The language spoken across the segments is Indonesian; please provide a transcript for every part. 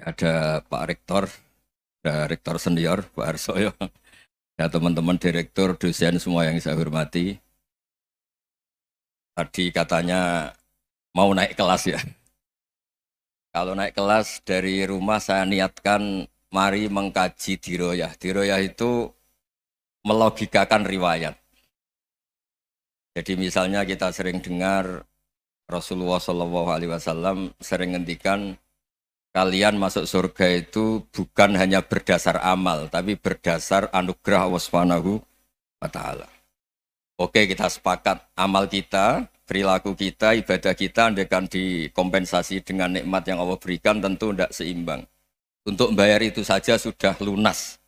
Ada Pak Rektor, ada Rektor Senior, Pak Arsoyo, ya teman-teman direktur, dosen semua yang saya hormati. Tadi katanya mau naik kelas ya. Kalau naik kelas dari rumah saya niatkan mari mengkaji diroyah. Diroyah itu melogikakan riwayat. Jadi misalnya kita sering dengar Rasulullah SAW sering ngendikan kalian masuk surga itu bukan hanya berdasar amal, tapi berdasar anugerah Allah Subhanahu wa Ta'ala. Oke, kita sepakat amal kita, perilaku kita, ibadah kita andaikan dikompensasi dengan nikmat yang Allah berikan tentu tidak seimbang. Untuk membayar itu saja sudah lunas.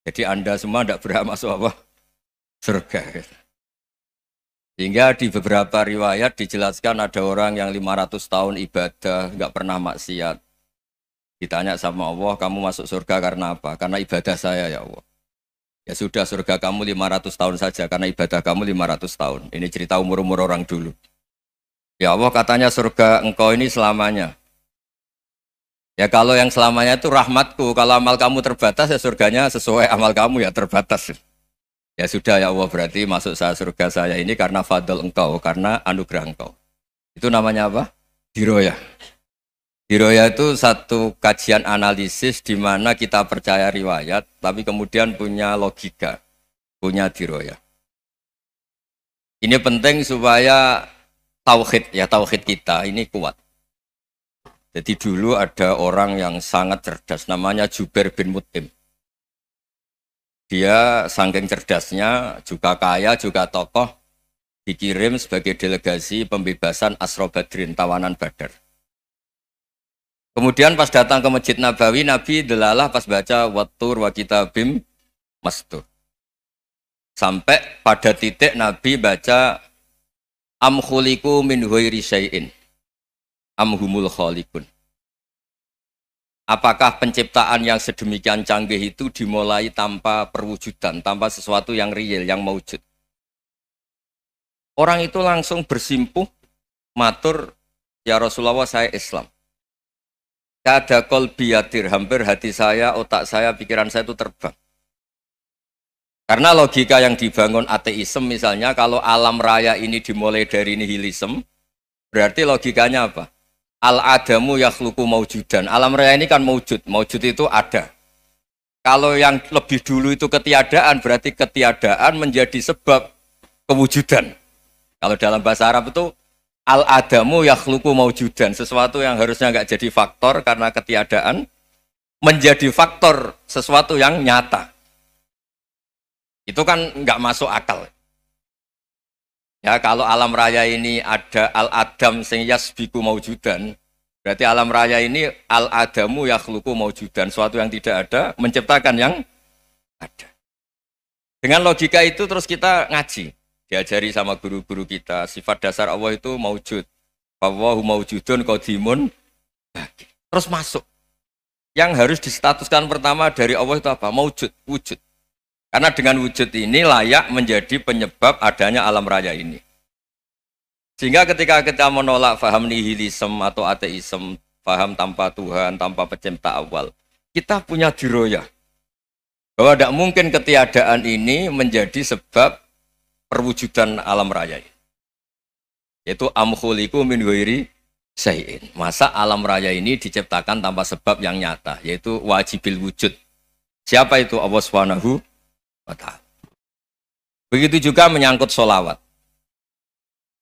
Jadi Anda semua tidak berhak masuk apa? Surga. Sehingga di beberapa riwayat dijelaskan ada orang yang 500 tahun ibadah, nggak pernah maksiat. Ditanya sama Allah, kamu masuk surga karena apa? Karena ibadah saya ya Allah. Ya sudah, surga kamu 500 tahun saja, karena ibadah kamu 500 tahun. Ini cerita umur-umur orang dulu. Ya Allah katanya surga engkau ini selamanya. Ya kalau yang selamanya itu rahmatku, kalau amal kamu terbatas ya surganya sesuai amal kamu ya terbatas. Ya sudah ya Allah, berarti masuk saya surga saya ini karena fadl engkau, karena anugerah engkau. Itu namanya apa? Diroyah. Diroyah itu satu kajian analisis di mana kita percaya riwayat, tapi kemudian punya logika, punya diroyah. Ini penting supaya tauhid kita ini kuat. Jadi dulu ada orang yang sangat cerdas, namanya Jubair bin Mut'im. Dia saking cerdasnya, juga kaya, juga tokoh, dikirim sebagai delegasi pembebasan Asra Badrin, tawanan Badar. Kemudian pas datang ke Masjid Nabawi, Nabi delalah pas baca Wattur wa kitabim mastur. Sampai pada titik Nabi baca Am khuliqu min ghairi syai'in am humul khaliqun. Apakah penciptaan yang sedemikian canggih itu dimulai tanpa perwujudan, tanpa sesuatu yang real, yang maujud? Orang itu langsung bersimpuh, matur, ya Rasulullah saya Islam. Kada qalbi yatir, hampir hati saya, otak saya, pikiran saya itu terbang. Karena logika yang dibangun ateisme misalnya, kalau alam raya ini dimulai dari nihilisme, berarti logikanya apa? Al-adamu yakhluqu maujudan. Alam raya ini kan maujud, maujud itu ada. Kalau yang lebih dulu itu ketiadaan, berarti ketiadaan menjadi sebab kewujudan. Kalau dalam bahasa Arab itu al-adamu yakhluqu maujudan, sesuatu yang harusnya nggak jadi faktor karena ketiadaan menjadi faktor sesuatu yang nyata. Itu kan nggak masuk akal. Ya kalau alam raya ini ada al-adam sing yasbiku maujudan, berarti alam raya ini al-adamu yakhluqu maujudan, sesuatu yang tidak ada menciptakan yang ada. Dengan logika itu terus kita ngaji. Diajari sama guru-guru kita, sifat dasar Allah itu maujud. Wallahu maujudun qadimun. Terus masuk. Yang harus distatuskan pertama dari Allah itu apa? Maujud, wujud. Karena dengan wujud ini layak menjadi penyebab adanya alam raya ini. Sehingga ketika kita menolak faham nihilisme atau ateisme, faham tanpa Tuhan, tanpa pencipta awal, kita punya diroyah. Bahwa tidak mungkin ketiadaan ini menjadi sebab perwujudan alam raya ini. Yaitu am khuliqu min ghairi syai'in. Masa alam raya ini diciptakan tanpa sebab yang nyata, yaitu wajibil wujud. Siapa itu? Allah Subhanahu wa Ta'ala. Begitu juga menyangkut sholawat.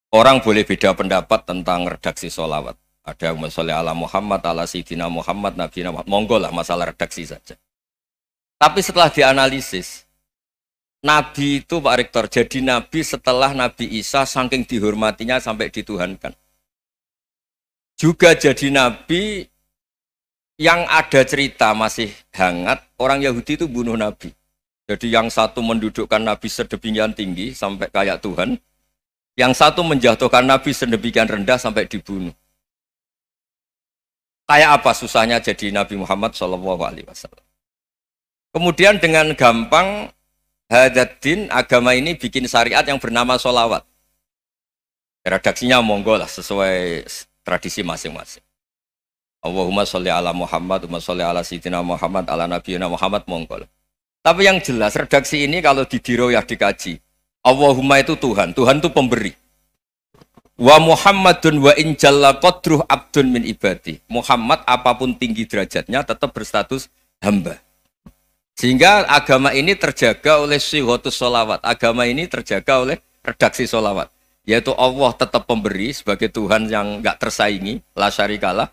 Orang boleh beda pendapat tentang redaksi sholawat. Ada yang sholli ala Muhammad, ala Sayyidina Muhammad, Nabi Muhammad. Monggo lah masalah redaksi saja. Tapi setelah dianalisis, Nabi itu Pak Rektor, jadi Nabi setelah Nabi Isa saking dihormatinya sampai dituhankan. Juga jadi Nabi yang ada cerita masih hangat, orang Yahudi itu bunuh Nabi. Jadi yang satu mendudukkan Nabi sedemikian tinggi sampai kayak Tuhan, yang satu menjatuhkan Nabi sedemikian rendah sampai dibunuh. Kayak apa susahnya jadi Nabi Muhammad SAW. Kemudian dengan gampang Hadaddin agama ini bikin syariat yang bernama sholawat. Redaksinya monggo lah sesuai tradisi masing-masing. Allahumma sholli ala Muhammad, Allahumma sholli ala Sayyidina Muhammad, ala Nabiyina Muhammad, monggo. Tapi yang jelas redaksi ini kalau di diroyah dikaji, Allahumma itu Tuhan, Tuhan itu pemberi. Wa Muhammadun wa in jalla qadruh abdun min ibadi. Muhammad apapun tinggi derajatnya tetap berstatus hamba. Sehingga agama ini terjaga oleh syihotus sholawat. Agama ini terjaga oleh redaksi sholawat. Yaitu Allah tetap pemberi sebagai Tuhan yang enggak tersaingi, la syarikalah.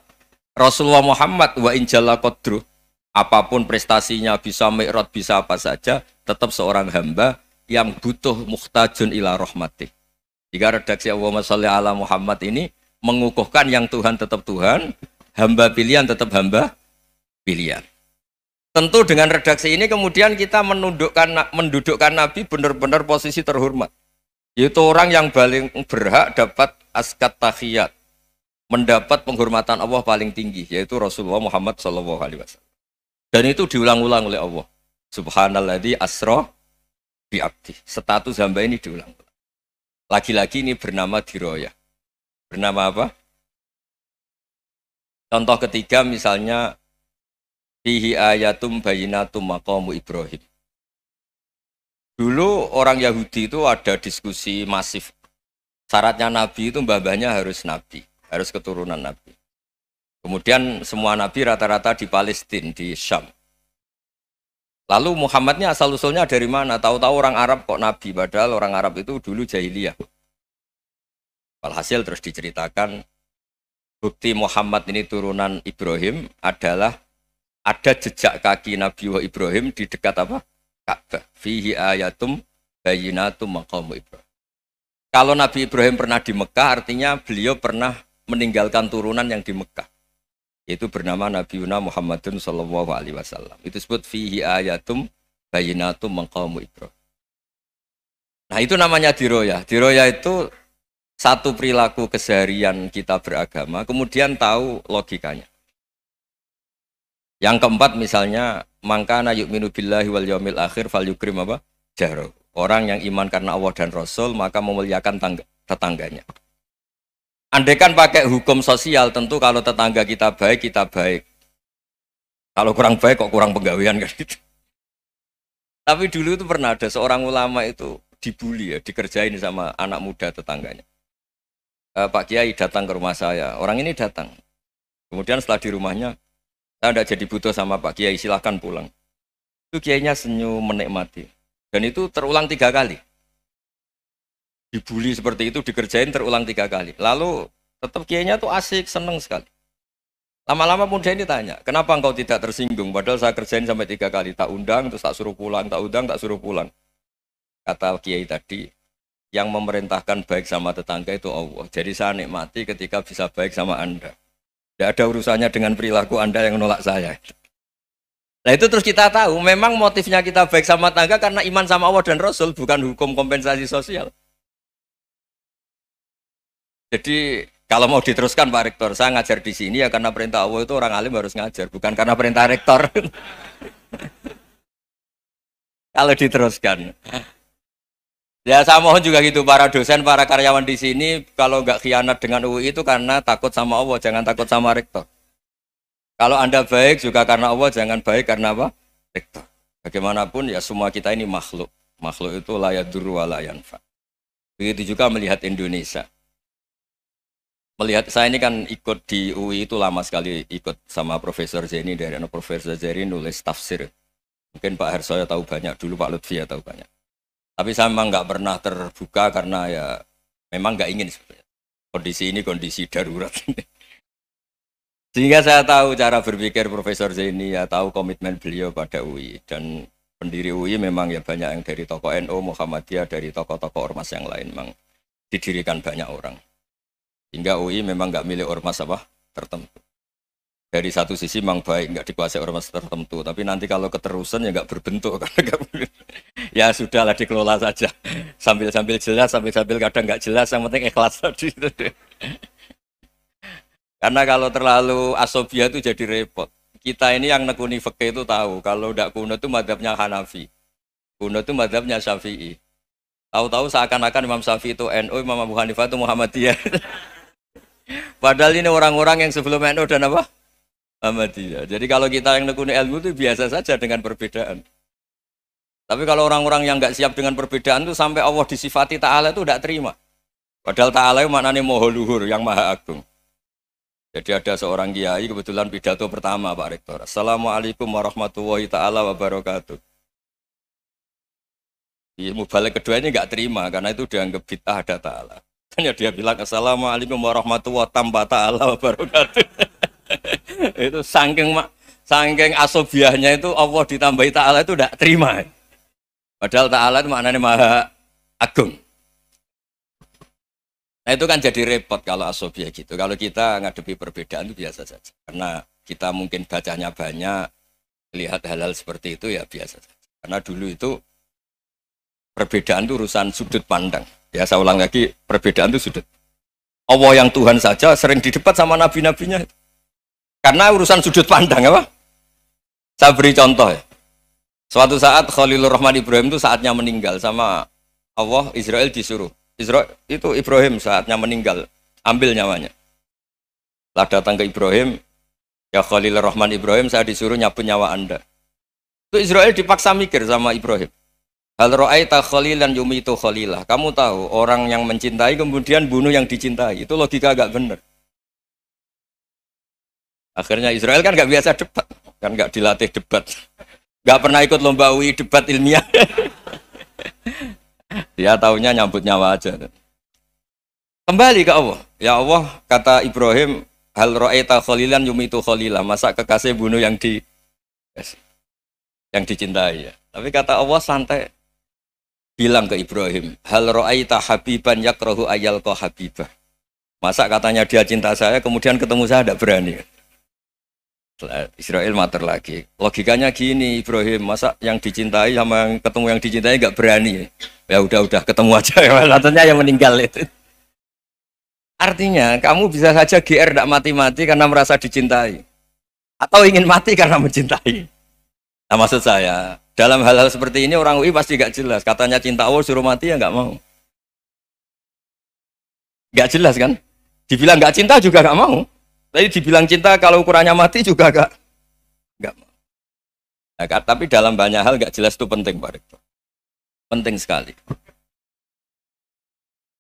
Rasulullah Muhammad wa in jalla qadruh, apapun prestasinya, bisa mi'raj, bisa apa saja, tetap seorang hamba yang butuh muhtajun ila rahmatih. Jika redaksi Allahumma sholli ala Muhammad ini mengukuhkan yang Tuhan tetap Tuhan, hamba pilihan tetap hamba pilihan. Tentu dengan redaksi ini kemudian kita mendudukkan Nabi benar-benar posisi terhormat. Yaitu orang yang paling berhak dapat askat tahiyat, mendapat penghormatan Allah paling tinggi, yaitu Rasulullah Muhammad SAW. Dan itu diulang-ulang oleh Allah. Subhanalladzi asra bi abdi. Status hamba ini diulang. Lagi-lagi ini bernama diroyah. Bernama apa? Contoh ketiga misalnya fihi ayatum bayinatum maqamu Ibrahim. Dulu orang Yahudi itu ada diskusi masif. Syaratnya Nabi itu mbah-mbahnya harus Nabi. Harus keturunan Nabi. Kemudian semua Nabi rata-rata di Palestina, di Syam. Lalu Muhammadnya asal-usulnya dari mana? Tahu-tahu orang Arab kok Nabi, padahal orang Arab itu dulu jahiliyah. Walhasil terus diceritakan, bukti Muhammad ini turunan Ibrahim adalah ada jejak kaki Nabi Ibrahim di dekat apa? Ka'bah. Fihi ayatum bayinatum maqamu Ibrahim. Kalau Nabi Ibrahim pernah di Mekah, artinya beliau pernah meninggalkan turunan yang di Mekah, yaitu bernama Nabiuna Muhammadun sallallahu alaihi wasallam. Itu disebut fihi ayatum bayinatum maqamu Ibrahim. Nah, itu namanya diroyah. Diroyah itu satu perilaku keseharian kita beragama, kemudian tahu logikanya. Yang keempat misalnya, mangkana yu'minu billahi wal yaumil akhir falyukrim apa? Jaro. Orang yang iman karena Allah dan Rasul, maka memuliakan tetangganya. Andaikan pakai hukum sosial, tentu kalau tetangga kita baik, kita baik. Kalau kurang baik, kok kurang penggawean kan gitu. Tapi dulu itu pernah ada seorang ulama itu dibully ya, dikerjain sama anak muda tetangganya. Pak Kiai datang ke rumah saya, orang ini datang. Kemudian setelah di rumahnya, saya tidak jadi butuh sama Pak Kiai, silahkan pulang. Itu Kiainya senyum menikmati. Dan itu terulang 3 kali. Dibully seperti itu, dikerjain terulang 3 kali. Lalu tetap kiainya tuh asik, seneng sekali. Lama-lama muda ini tanya, kenapa engkau tidak tersinggung? Padahal saya kerjain sampai 3 kali, tak undang, terus tak suruh pulang, tak undang, tak suruh pulang. Kata kiai tadi, yang memerintahkan baik sama tetangga itu Allah. Jadi saya nikmati ketika bisa baik sama Anda. Tidak ada urusannya dengan perilaku Anda yang menolak saya. Nah itu terus kita tahu, memang motifnya kita baik sama tetangga karena iman sama Allah dan Rasul, bukan hukum kompensasi sosial. Jadi kalau mau diteruskan Pak Rektor, saya ngajar di sini ya karena perintah Allah itu orang alim harus ngajar, bukan karena perintah Rektor. Kalau diteruskan. Ya saya mohon juga gitu para dosen, para karyawan di sini kalau nggak khianat dengan UI itu karena takut sama Allah, jangan takut sama Rektor. Kalau Anda baik juga karena Allah, jangan baik karena apa? Rektor. Bagaimanapun ya semua kita ini makhluk. Makhluk itu la yadurru wa la yanfa. Begitu juga melihat Indonesia. Melihat saya ini kan ikut di UI itu lama sekali, ikut sama Profesor Zeni, dari Profesor Zeni nulis tafsir. Mungkin Pak Hersoyo tahu banyak, dulu Pak Lutfi ya tahu banyak. Tapi saya memang nggak pernah terbuka karena ya memang nggak ingin sebenarnya. Kondisi ini kondisi darurat. Sehingga saya tahu cara berpikir Profesor Zeni, ya tahu komitmen beliau pada UI. Dan pendiri UI memang ya banyak yang dari tokoh NU, Muhammadiyah, dari tokoh-tokoh ormas yang lain memang didirikan banyak orang. Hingga UI memang nggak milik ormas apa tertentu. Dari satu sisi memang baik, nggak dikuasai ormas tertentu. Tapi nanti kalau keterusan ya nggak berbentuk. Ya sudahlah dikelola saja. Sambil-sambil jelas, sambil-sambil kadang nggak jelas. Yang penting ikhlas tadi. Karena kalau terlalu asobia itu jadi repot. Kita ini yang nekuni fikih itu tahu. Kalau nggak kuno itu madhabnya Hanafi. Kuno itu madhabnya Syafi'i. Tahu-tahu seakan-akan Imam Syafi'i itu NU, Imam Abu Hanifah itu Muhammadiyah. Padahal ini orang-orang yang sebelum NU dan apa? Ahmadiyah. Jadi kalau kita yang nekuni ilmu itu biasa saja dengan perbedaan. Tapi kalau orang-orang yang nggak siap dengan perbedaan itu sampai Allah disifati Ta'ala itu tidak terima. Padahal Ta'ala itu maknanya Maha Luhur, yang Maha Agung. Jadi ada seorang kiai kebetulan pidato pertama Pak Rektor. Assalamualaikum warahmatullahi ta'ala wabarakatuh. Di mubalik kedua ini nggak terima karena itu dianggap bid'ah ada Ta'ala. Hanya dia bilang Assalamualaikum warahmatullahi ta'ala wabarakatuh. Itu saking asobiahnya itu Allah ditambahi Ta'ala itu tidak terima. Padahal Ta'ala itu maknanya Maha Agung. Nah itu kan jadi repot kalau asobiah gitu. Kalau kita ngadepi perbedaan itu biasa saja. Karena kita mungkin bacanya banyak, lihat hal-hal seperti itu ya biasa saja. Karena dulu itu perbedaan itu urusan sudut pandang. Ya saya ulang lagi, perbedaan itu sudut. Allah yang Tuhan saja sering didebat sama nabi-nabinya. Karena urusan sudut pandang apa? Saya beri contoh ya. Suatu saat Khalilur Rahman Ibrahim itu saatnya meninggal sama Allah, Israel disuruh. Itu Ibrahim saatnya meninggal, ambil nyawanya. Lah datang ke Ibrahim, ya Khalilur Rahman Ibrahim, saya disuruh nyabut nyawa Anda. Itu Israel dipaksa mikir sama Ibrahim. Hal ra'aita khalilan yumitu khalilah. Kamu tahu orang yang mencintai kemudian bunuh yang dicintai. Itu logika agak benar. Akhirnya Israel kan gak biasa debat, kan gak dilatih debat. Gak pernah ikut lomba UI debat ilmiah. Dia taunya nyambut nyawa aja. Kembali ke Allah. Ya Allah, kata Ibrahim, hal ra'aita khalilan yumitu khalilah. Masa kekasih bunuh yang dicintai ya. Tapi kata Allah santai. Bilang ke Ibrahim, hal ra'aita habiban yakrahu ayyalqa habibah. Masa katanya dia cinta saya, kemudian ketemu saya tidak berani. Israel mater lagi. Logikanya gini Ibrahim, masa yang dicintai sama yang ketemu yang dicintai nggak berani? Ya udah ketemu aja. Katanya yang meninggal itu. Artinya kamu bisa saja GR tidak mati-mati karena merasa dicintai, atau ingin mati karena mencintai. Nah maksud saya dalam hal-hal seperti ini orang UI pasti nggak jelas. Katanya cinta Allah suruh mati ya nggak mau. Nggak jelas kan? Dibilang nggak cinta juga nggak mau. Tapi dibilang cinta kalau ukurannya mati juga enggak mau. Nah, tapi dalam banyak hal enggak jelas itu penting Pak Rektor. Penting sekali.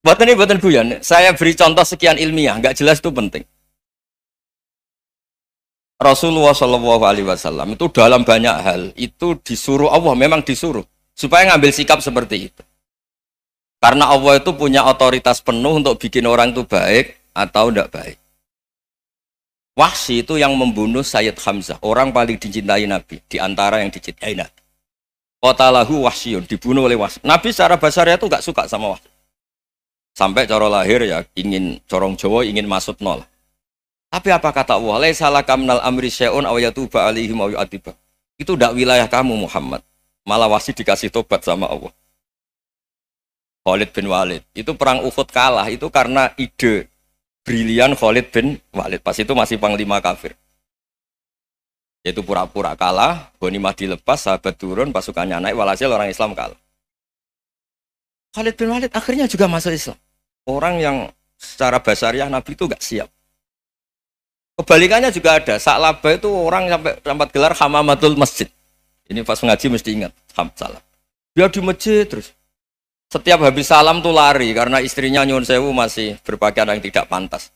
Buatan guyon, saya beri contoh sekian ilmiah, enggak jelas itu penting. Rasulullah SAW itu dalam banyak hal itu disuruh Allah, memang disuruh supaya ngambil sikap seperti itu. Karena Allah itu punya otoritas penuh untuk bikin orang itu baik atau enggak baik. Wahsy itu yang membunuh Sayyid Hamzah, orang paling dicintai Nabi, di antara yang dicintai Nabi. Qatalahu Wahsyun, dibunuh oleh Wahsy. Nabi secara basarnya itu nggak suka sama Wahsy. Sampai cara lahir ya ingin corong Jawa, ingin masuk nol. Tapi apa kata Allah? Laisa laka minal amri syai'un aw yatuba alaihim aw yu'adziba. Itu tidak wilayah kamu Muhammad. Malah Wahsy dikasih tobat sama Allah. Khalid bin Walid, itu perang Uhud kalah itu karena ide brilian Khalid bin Walid. Pas itu masih panglima kafir. Yaitu pura-pura kalah, ghanimah dilepas, sahabat turun, pasukannya naik, walhasil orang Islam kalah. Khalid bin Walid akhirnya juga masuk Islam. Orang yang secara basariah Nabi itu gak siap. Kebalikannya juga ada. Sa'labah itu orang sampai gelar hamamatul masjid. Ini pas ngaji mesti ingat. Salah. Dia di masjid terus. Setiap habis salam tuh lari karena istrinya nyuwun sewu masih berpakaian yang tidak pantas.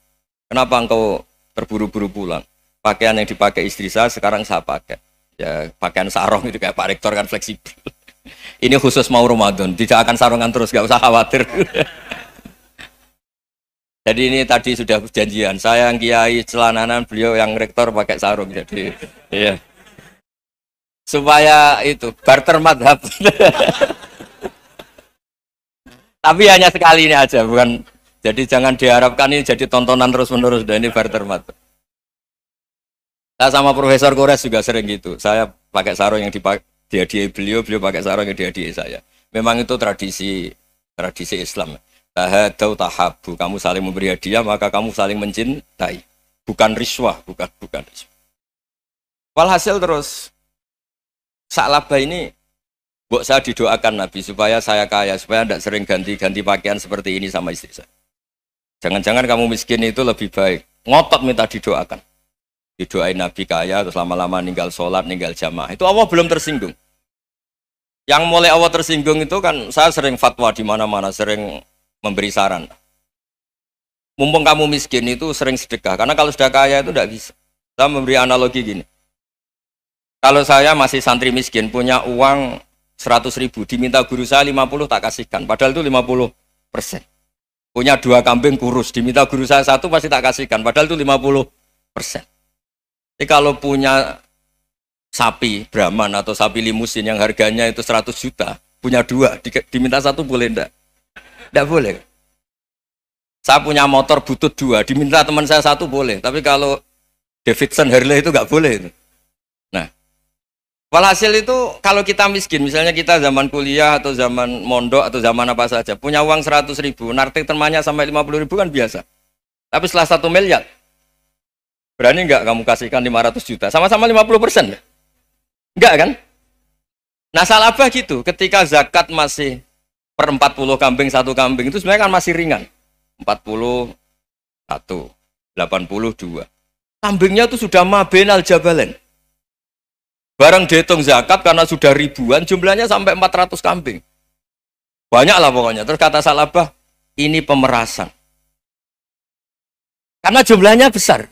Kenapa engkau terburu-buru pulang? Pakaian yang dipakai istri saya sekarang saya pakai. Ya pakaian sarung itu kayak Pak Rektor kan fleksibel. Ini khusus mau Ramadan, tidak akan sarungan terus, gak usah khawatir. Jadi ini tadi sudah perjanjian. Saya yang kiai celananan, beliau yang rektor pakai sarung. Jadi iya. Supaya itu barter madhab. Tapi hanya sekali ini aja, bukan. Jadi jangan diharapkan ini jadi tontonan terus-menerus. Dan ini barter mat. Saya sama Profesor Kores juga sering gitu. Saya pakai sarung yang dihadiahi beliau pakai sarung yang dihadiahi saya. Memang itu tradisi Islam. Tahadau tahabu, kamu saling memberi hadiah maka kamu saling mencintai. Bukan riswah, bukan riswah. Walhasil terus Sa'labah ini Mbok saya didoakan Nabi supaya saya kaya, supaya tidak sering ganti-ganti pakaian seperti ini sama istri saya. Jangan-jangan kamu miskin itu lebih baik. Ngotot minta didoakan. didoain Nabi kaya, terus lama-lama ninggal sholat, ninggal jamaah. Itu Allah belum tersinggung. Yang mulai Allah tersinggung itu kan saya sering fatwa di mana-mana, sering memberi saran. Mumpung kamu miskin itu sering sedekah, karena kalau sudah kaya itu tidak bisa. Saya memberi analogi gini. Kalau saya masih santri miskin, punya uang 100.000, diminta guru saya 50 tak kasihkan, padahal itu 50%. Punya 2 kambing kurus, diminta guru saya 1 pasti tak kasihkan, padahal itu 50%. Jadi kalau punya sapi Brahman atau sapi limusin yang harganya itu 100 juta, punya 2, diminta 1 boleh enggak? Enggak boleh. Saya punya motor butut 2, diminta teman saya 1 boleh, tapi kalau Davidson Harley itu enggak boleh itu. Nah, walhasil itu kalau kita miskin, misalnya kita zaman kuliah atau zaman mondok atau zaman apa saja, punya uang 100.000, nartik temannya sampai 50.000 kan biasa. Tapi setelah 1 miliar, berani nggak kamu kasihkan 500 juta? Sama-sama 50%? Enggak kan? Nah salah apa gitu, ketika zakat masih per 40 kambing 1 kambing, itu sebenarnya kan masih ringan. 41, 82. Kambingnya itu sudah mabenal jabalen. Barang dihitung zakat karena sudah ribuan, jumlahnya sampai 400 kambing. Banyak lah pokoknya. Terus kata Salabah, ini pemerasan. Karena jumlahnya besar.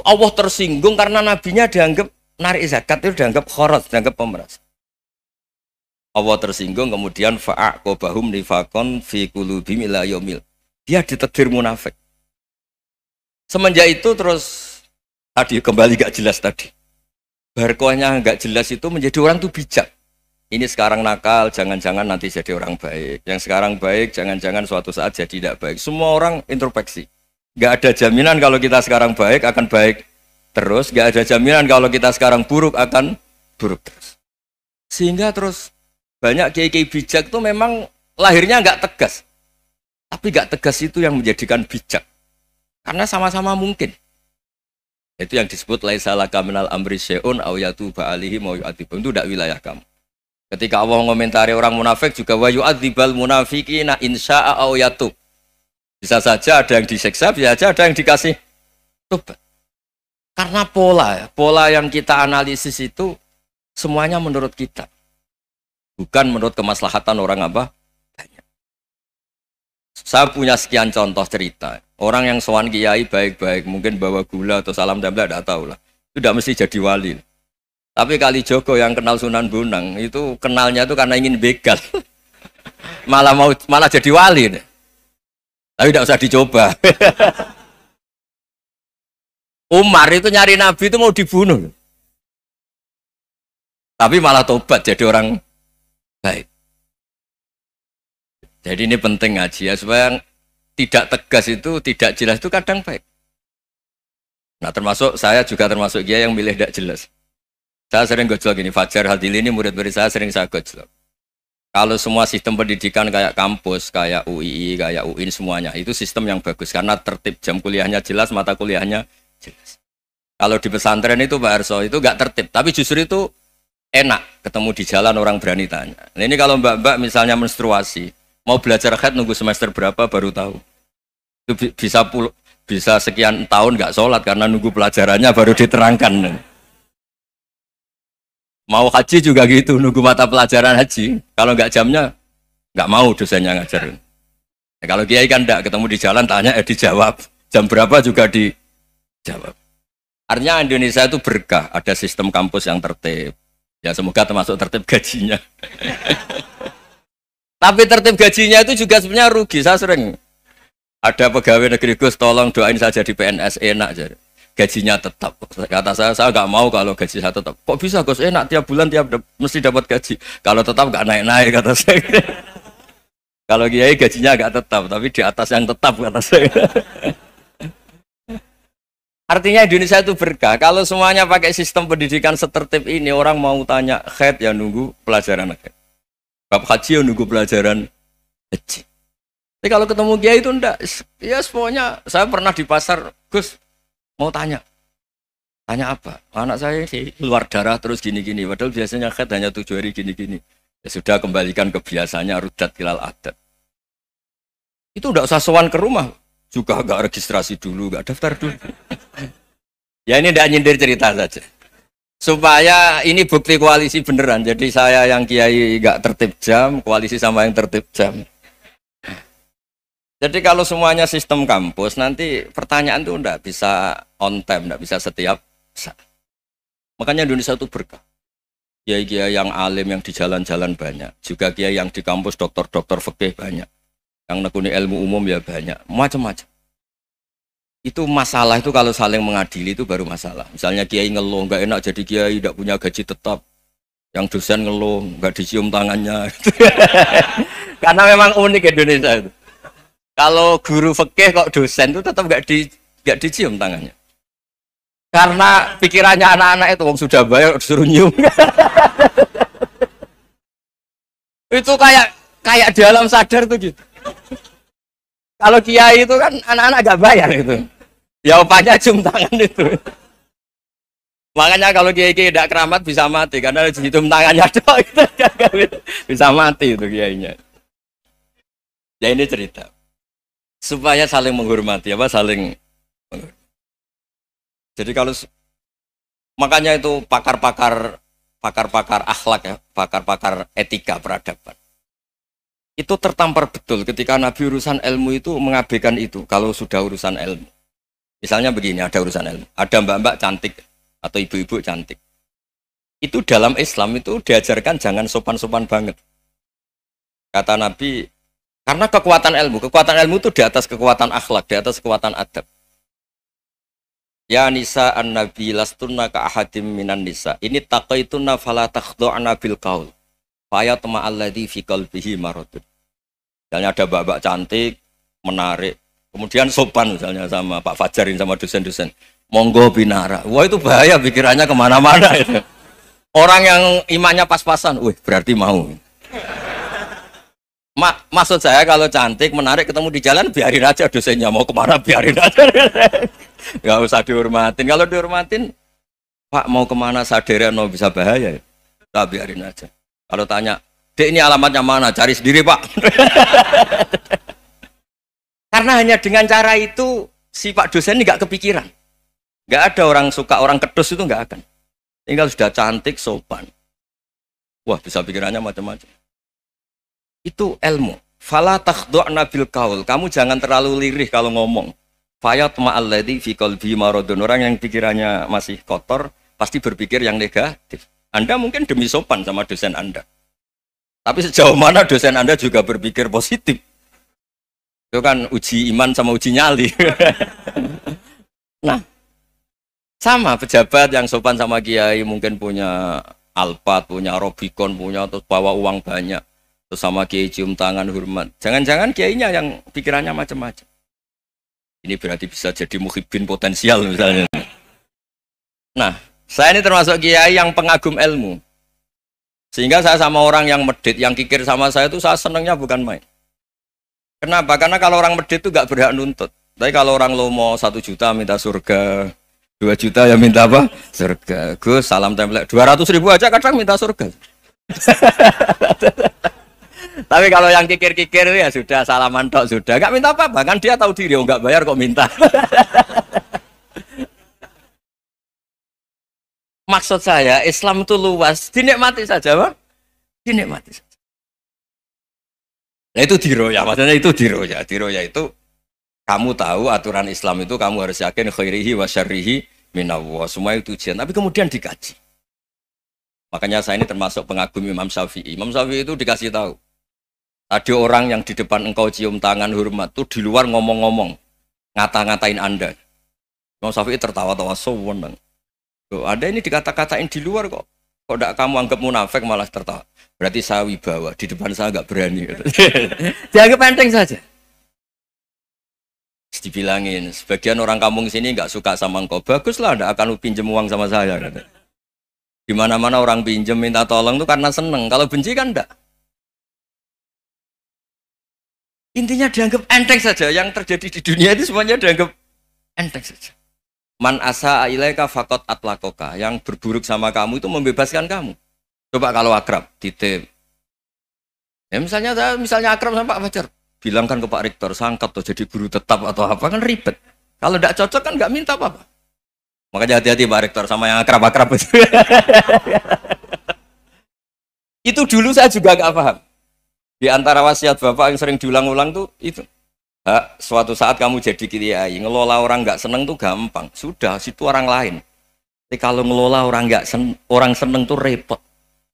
Allah tersinggung karena nabinya dianggap narik zakat itu dianggap khorot, dianggap pemeras. Allah tersinggung kemudian fa'aqobahum nifakon fi qulubihim ila yaumil. Dia ditetir munafik. Semenjak itu terus tadi kembali gak jelas tadi. Barkohnya gak jelas itu menjadi orang tuh bijak. Ini sekarang nakal, jangan-jangan nanti jadi orang baik. Yang sekarang baik, jangan-jangan suatu saat jadi tidak baik. Semua orang introspeksi. Gak ada jaminan kalau kita sekarang baik akan baik terus. Gak ada jaminan kalau kita sekarang buruk akan buruk terus. Sehingga terus banyak kiai-kiai bijak itu memang lahirnya gak tegas. Tapi gak tegas itu yang menjadikan bijak. Karena sama-sama mungkin. Itu yang disebut laisa laka minal amri syai'un aw yatuba alaihim wa yu'adzibum. Itu tidak wilayah kamu. Ketika Allah mengomentari orang munafik juga wa yu'adzibal munafiqina insya'a aw yatub. Bisa saja ada yang diseksa, bisa saja ada yang dikasih tobat. Karena pola yang kita analisis itu semuanya menurut kita. Bukan menurut kemaslahatan orang apa? Banyak. Saya punya sekian contoh cerita. Orang yang sowan kiai baik-baik, mungkin bawa gula atau salam tempel, tidak tahu lah. Itu tidak mesti jadi wali. Tapi Kalijogo yang kenal Sunan Bonang, itu kenalnya itu karena ingin begal. malah jadi wali deh. Tapi tidak usah dicoba. Umar itu nyari Nabi itu mau dibunuh. Tapi malah tobat jadi orang baik. Jadi ini penting ngaji ya, supaya tidak tegas itu, tidak jelas itu kadang baik. Nah termasuk saya juga termasuk dia yang milih tidak jelas. Saya sering gojlok ini, Fajar Hadili ini murid-murid saya sering saya gojlok. Kalau semua sistem pendidikan kayak kampus, kayak UII, kayak UIN semuanya, itu sistem yang bagus karena tertib, jam kuliahnya jelas, mata kuliahnya jelas. Kalau di pesantren itu Pak Arso itu nggak tertib, tapi justru itu enak ketemu di jalan orang berani tanya. Nah, ini kalau mbak-mbak misalnya menstruasi, mau belajar haid nunggu semester berapa baru tahu. Itu bisa sekian tahun nggak sholat karena nunggu pelajarannya baru diterangkan. Mau haji juga gitu, nunggu mata pelajaran haji. Kalau nggak jamnya, nggak mau dosennya ngajarin. Ya, kalau kiai kan enggak, ketemu di jalan tanya, dijawab. Jam berapa juga dijawab. Artinya Indonesia itu berkah, ada sistem kampus yang tertib. Ya semoga termasuk tertib gajinya. Tapi tertib gajinya itu juga sebenarnya rugi. Saya sering ada pegawai negeri Gus, tolong doain saja di PNS enak jadi. Gajinya tetap. Kata saya nggak mau kalau gaji saya tetap. Kok bisa Gus enak tiap bulan mesti dapat gaji. Kalau tetap nggak naik-naik kata saya. Kalau kiai gajinya nggak tetap, tapi di atas yang tetap kata saya. Artinya Indonesia itu berkah. Kalau semuanya pakai sistem pendidikan setertib ini, orang mau tanya haid ya nunggu pelajaran haid. Bab haji ya nunggu pelajaran haji. Tapi kalau ketemu kiai itu enggak. Ya semuanya. Saya pernah di pasar, Gus mau tanya apa? Anak saya sih keluar darah terus gini-gini. Padahal biasanya haid hanya 7 hari gini-gini. Ya sudah kembalikan ke biasanya rudat kilal adat. Itu enggak usah sowan ke rumah. juga nggak registrasi dulu, nggak daftar dulu. Ya ini tidak nyindir cerita saja. Supaya ini bukti koalisi beneran. Jadi saya yang kiai nggak tertib jam, koalisi sama yang tertib jam. Jadi kalau semuanya sistem kampus, nanti pertanyaan itu enggak bisa on time, enggak bisa setiap saat. Makanya Indonesia itu berkah. Kiai-kiai yang alim yang di jalan-jalan banyak. Juga kiai yang di kampus dokter-dokter fikih banyak. Yang nekuni ilmu umum ya banyak. Macam-macam. Itu masalah itu kalau saling mengadili itu baru masalah. Misalnya kiai ngeluh, enggak enak jadi kiai, enggak punya gaji tetap. Yang dosen ngeluh, enggak dicium tangannya. Karena memang unik Indonesia itu. Kalau guru fikih kok dosen itu tetap nggak dicium tangannya. Karena pikirannya anak-anak itu wong sudah bayar disuruh nyium. Itu kayak di alam sadar tuh gitu. Kalau kiai itu kan anak-anak nggak bayar itu. Ya upahnya cium tangan itu. Makanya kalau kiai-kiai tidak keramat bisa mati karena cium tangannya doang itu bisa mati itu kiainya. Ya ini cerita. Supaya saling menghormati saling menghormati. Jadi kalau makanya itu pakar-pakar akhlak ya, pakar-pakar etika peradaban. Itu tertampar betul ketika Nabi urusan ilmu itu mengabaikan itu kalau sudah urusan ilmu. Misalnya begini, ada urusan ilmu, ada mbak-mbak cantik atau ibu-ibu cantik. Itu dalam Islam itu diajarkan jangan sopan-sopan banget. Kata Nabi, karena kekuatan ilmu itu di atas kekuatan akhlak, di atas kekuatan adab. Ya nisa an-nabi lastunna ka ahadim minan nisa. Ini taqaitunna fala takhdu'na bil qaul. Fa yatma alladhi fi qalbihi maradun. Misalnya ada mbak-mbak cantik, menarik, kemudian sopan misalnya sama Pak Fajarin sama dosen-dosen. Monggo binara. Wah itu bahaya pikirannya kemana-mana itu. Orang yang imannya pas-pasan, berarti mau. Maksud saya kalau cantik, menarik, ketemu di jalan, biarin aja dosennya mau kemana, biarin aja. Gak usah dihormatin. Kalau dihormatin, Pak mau kemana sadereno bisa bahaya. Nah, biarin aja. Kalau tanya, Dek ini alamatnya mana? Cari sendiri Pak. Karena hanya dengan cara itu, si Pak dosen ini gak kepikiran. Gak ada orang suka, orang kedus itu gak akan. Tinggal sudah cantik, sopan. Wah bisa pikirannya macam-macam. Itu ilmu. Fala takhdu'na bil qaul. Kamu jangan terlalu lirih kalau ngomong. Fayat ma'alladzi fi qalbi maradun. Orang yang pikirannya masih kotor pasti berpikir yang negatif. Anda mungkin demi sopan sama dosen Anda. Tapi sejauh mana dosen Anda juga berpikir positif. Itu kan uji iman sama uji nyali. Nah, sama pejabat yang sopan sama kiai mungkin punya Alphard, punya Robicon, punya terus bawa uang banyak. Terus sama kiai cium tangan hormat. Jangan-jangan kiainya yang pikirannya macam-macam. Ini berarti bisa jadi muhibbin potensial misalnya. Nah, saya ini termasuk kiai yang pengagum ilmu. Sehingga saya sama orang yang medit, yang kikir sama saya itu saya senangnya bukan main. Kenapa? Karena kalau orang medit itu gak berhak nuntut. Tapi kalau orang lomo 1 juta minta surga, 2 juta ya minta apa? Surga. Gus, salam template. 200.000 aja kadang minta surga. Tapi kalau yang kikir-kikir ya sudah salaman tok sudah, nggak minta apa-apa kan dia tahu diri, nggak bayar kok minta. Maksud saya Islam itu luas, dinikmati saja, Pak. Dinikmati saja. Nah itu diroya, maksudnya itu diroya. Diroya itu kamu tahu aturan Islam itu kamu harus yakin khairihi wa syarrihi minallah. Semua itu ujian, tapi kemudian dikaji. Makanya saya ini termasuk pengagum Imam Syafi'i. Imam Syafi'i itu dikasih tahu. Tadi orang yang di depan engkau cium tangan hormat tuh di luar ngomong-ngomong, ngata-ngatain Anda. Imam Syafi'i tertawa-tawa sewenang. Ada ini dikata-katain di luar kok. Kok tidak kamu anggap munafik malah tertawa. Berarti saya wibawa, di depan saya nggak berani. Dianggap enteng saja. Dibilangin, sebagian orang kampung sini nggak suka sama engkau. Baguslah, tidak akan pinjam uang sama saya. Di mana-mana orang pinjam minta tolong tuh karena seneng. Kalau benci kan enggak. Intinya dianggap enteng saja. Yang terjadi di dunia itu semuanya dianggap enteng saja. Man asa ilaika faqat atlakoka. Yang berburuk sama kamu itu membebaskan kamu. Coba kalau akrab, titip. Ya misalnya akrab sama Pak Fajar. bilangkan ke Pak Rektor, sangkap tuh jadi guru tetap atau apa, kan ribet. Kalau tidak cocok kan nggak minta apa-apa. Makanya hati-hati Pak Rektor sama yang akrab-akrab itu. Itu dulu saya juga nggak paham. Di antara wasiat Bapak yang sering diulang-ulang tuh itu. Suatu saat kamu jadi kiai, ngelola orang nggak seneng tuh gampang. Sudah, situ orang lain. Tapi kalau ngelola orang nggak orang seneng tuh repot.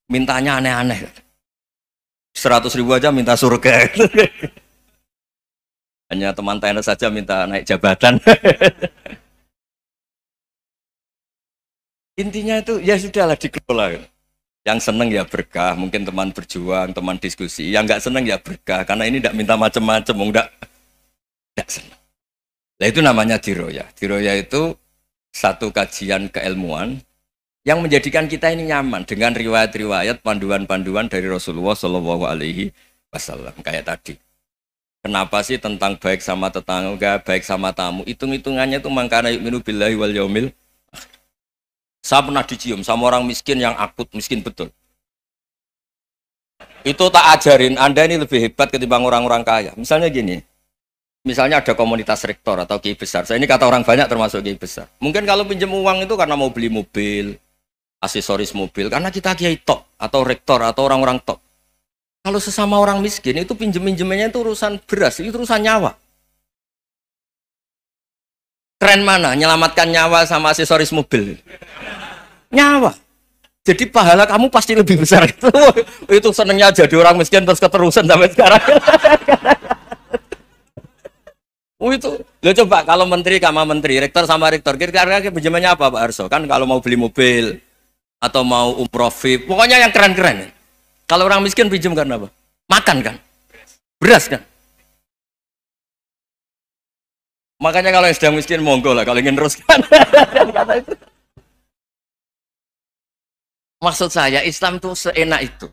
Mintanya aneh-aneh. 100.000 aja minta surga. Hanya teman tenis saja minta naik jabatan. Intinya itu ya sudahlah dikelola. Yang seneng ya berkah, mungkin teman berjuang, teman diskusi. Yang nggak seneng ya berkah, karena ini tidak minta macam-macam, tidak senang. Nah itu namanya diroya. Diroya itu satu kajian keilmuan yang menjadikan kita ini nyaman dengan riwayat-riwayat panduan-panduan dari Rasulullah Shallallahu Alaihi Wasallam. Kayak tadi. Kenapa sih tentang baik sama tetangga, baik sama tamu? Hitung-hitungannya itu mangkana yu'minu billahi wal yaumil. Saya pernah dicium sama orang miskin yang akut miskin betul. Itu tak ajarin, Anda ini lebih hebat ketimbang orang-orang kaya. Misalnya gini. Misalnya ada komunitas rektor atau kiai besar. Saya ini kata orang banyak termasuk kiai besar. Mungkin kalau pinjam uang itu karena mau beli mobil, aksesoris mobil. Karena kita kiai top atau rektor atau orang-orang top. Kalau sesama orang miskin itu pinjem-pinjemannya itu urusan beras, itu urusan nyawa. Keren mana? Nyelamatkan nyawa sama aksesoris mobil. Nyawa. Jadi pahala kamu pasti lebih besar. Itu senengnya jadi orang miskin terus keterusan sampai sekarang. Itu, lo coba kalau menteri sama menteri, rektor sama rektor, kira-kira pinjamannya apa Pak Arso? Kan kalau mau beli mobil atau mau umroh VIP, pokoknya yang keren-keren. Kalau orang miskin pinjam karena apa? Makan kan, beras kan. Makanya kalau yang sedang miskin monggo lah, kalau ingin terus kan. Maksud saya Islam itu seenak itu,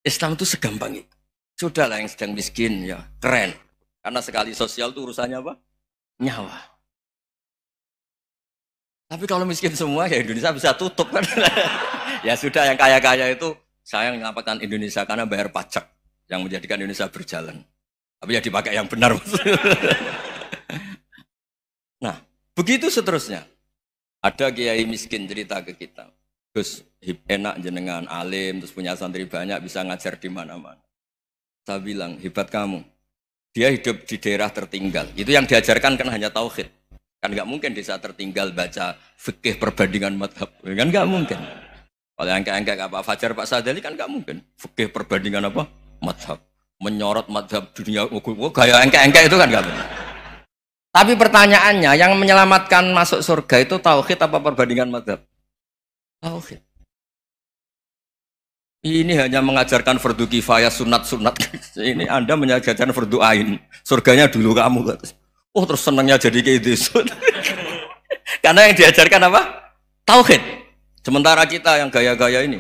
Islam itu segampang itu. Sudahlah yang sedang miskin ya keren. Karena sekali sosial itu urusannya apa? Nyawa. Tapi kalau miskin semua ya Indonesia bisa tutup kan. Ya sudah yang kaya-kaya itu saya menyelamatkan Indonesia karena bayar pajak yang menjadikan Indonesia berjalan. Tapi ya dipakai yang benar. Nah, begitu seterusnya. Ada kiai miskin cerita ke kita. Gus, enak jenengan alim, terus punya santri banyak, bisa ngajar di mana-mana. Saya bilang, hebat kamu. Dia hidup di daerah tertinggal. Itu yang diajarkan kan hanya tauhid. Kan nggak mungkin desa tertinggal baca fikih perbandingan madhab. Kan nggak mungkin. Kalau yang kayak Pak Fajar, Pak Sadali kan nggak mungkin. Fikih perbandingan apa? Madhab. Menyorot madhab dunia. Kayak engke-engke itu kan nggak mungkin. Tapi pertanyaannya, yang menyelamatkan masuk surga itu tauhid apa perbandingan madhab? Tauhid. Ini hanya mengajarkan fardu kifayah sunat-sunat. Ini Anda mengajarkan fardu ain. Surganya dulu kamu. Oh terus senangnya jadi kayak gitu. Karena yang diajarkan apa? Tauhid. Sementara kita yang gaya-gaya ini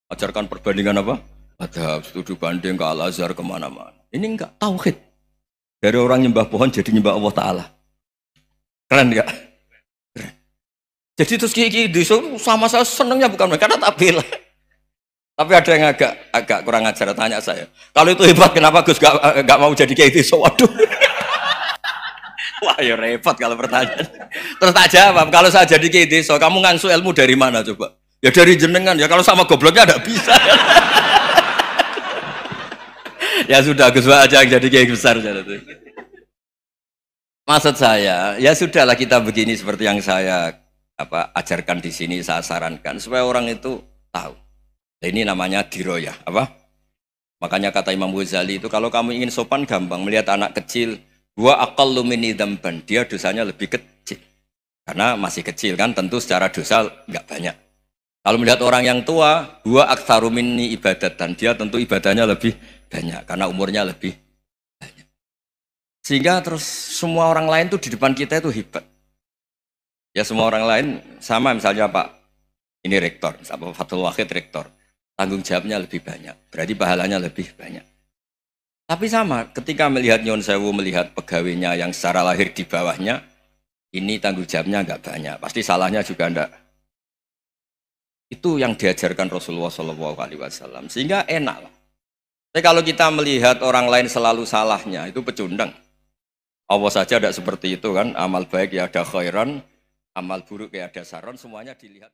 ajarkan perbandingan apa? Ada studi banding ke Al-Azhar kemana-mana. Ini enggak tauhid. Dari orang nyembah pohon jadi nyembah Allah Ta'ala. Keren enggak? Keren. Jadi terus kayak gitu sama saya senangnya bukan karena tak bela. Tapi ada yang agak kurang ajar tanya saya. Kalau itu hebat, kenapa Gus gak mau jadi kayak itu? Waduh. Wah ya repot kalau pertanyaan. Terus tak jawab, kalau saya jadi kayak itu, kamu ngangsu ilmu dari mana coba? Ya dari jenengan. Ya kalau sama gobloknya tidak bisa. Ya sudah Gus aja yang jadi kayak besar. Maksud saya, ya sudahlah kita begini seperti yang saya ajarkan di sini, saya sarankan supaya orang itu tahu. Ini namanya diroyah, apa? Makanya kata Imam Ghazali itu kalau kamu ingin sopan gampang melihat anak kecil, wa aqallu minni dzamban, dia dosanya lebih kecil. Karena masih kecil kan, tentu secara dosa enggak banyak. Kalau melihat orang yang tua, wa aktsaru minni ibadatan, dia tentu ibadahnya lebih banyak karena umurnya lebih banyak. Sehingga terus semua orang lain tuh di depan kita itu hebat. Ya semua orang lain sama misalnya Pak ini rektor, Pak Fathul Wahid rektor. Tanggung jawabnya lebih banyak, berarti pahalanya lebih banyak. Tapi sama, ketika melihat Nyon Sewu, melihat pegawainya yang secara lahir di bawahnya, ini tanggung jawabnya enggak banyak, pasti salahnya juga enggak. Itu yang diajarkan Rasulullah SAW, sehingga enak lah. Tapi kalau kita melihat orang lain selalu salahnya, itu pecundang. Allah saja tidak seperti itu kan, amal baik ya ada khairan, amal buruk ya ada saron, semuanya dilihat.